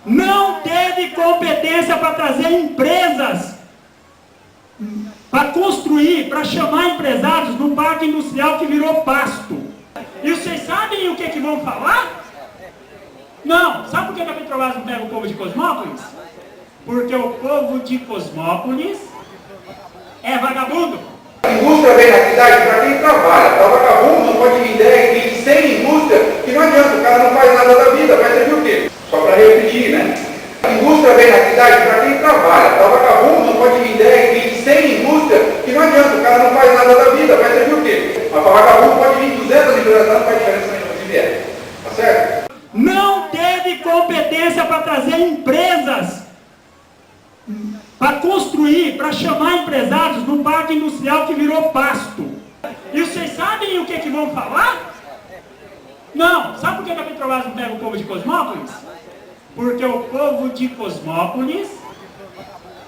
não teve competência para trazer empresas, para construir, para chamar empresários no parque industrial que virou pasto. E vocês sabem o que vão falar? Não. Sabe por que a Petrobras não pega o povo de Cosmópolis? Porque o povo de Cosmópolis é vagabundo. A indústria vem na cidade para quem trabalha. Para vagabundo não pode vir ideia que sem indústria, que não adianta, o cara não faz nada da vida, vai servir o quê? Só para repetir, né? A indústria vem na cidade para quem trabalha. Para vagabundo não pode vir ideia que sem indústria, que não adianta, o cara não faz nada da vida, vai servir o quê? Mas para vagabundo pode vir 200 empresas, não faz diferença nenhuma se vier. Tá certo? Não teve competência para trazer empresas, para construir, para chamar empresários no parque industrial que virou pasto. E vocês sabem o que vão falar? Não. Sabe por que a Petrobras não pega o povo de Cosmópolis? Porque o povo de Cosmópolis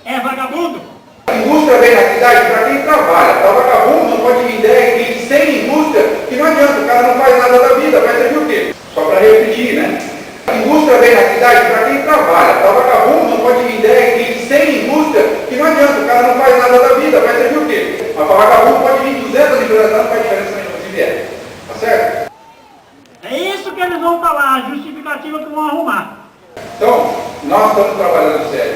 é vagabundo. A indústria vem na cidade para quem trabalha. Para vagabundo não pode vir ideia que sem indústria, que não adianta, o cara não faz nada da vida, vai servir o quê? Só para repetir, né? A indústria vem na cidade para quem trabalha. Para vagabundo não pode vir ideia que sem indústria, que não adianta, o cara não faz nada da vida, vai servir o quê? Mas para vagabundo pode vir 200 empresas, não faz diferença nenhuma se vier. Tá certo? É isso que eles vão falar, a justificativa que vão arrumar. Então, nós estamos trabalhando sério.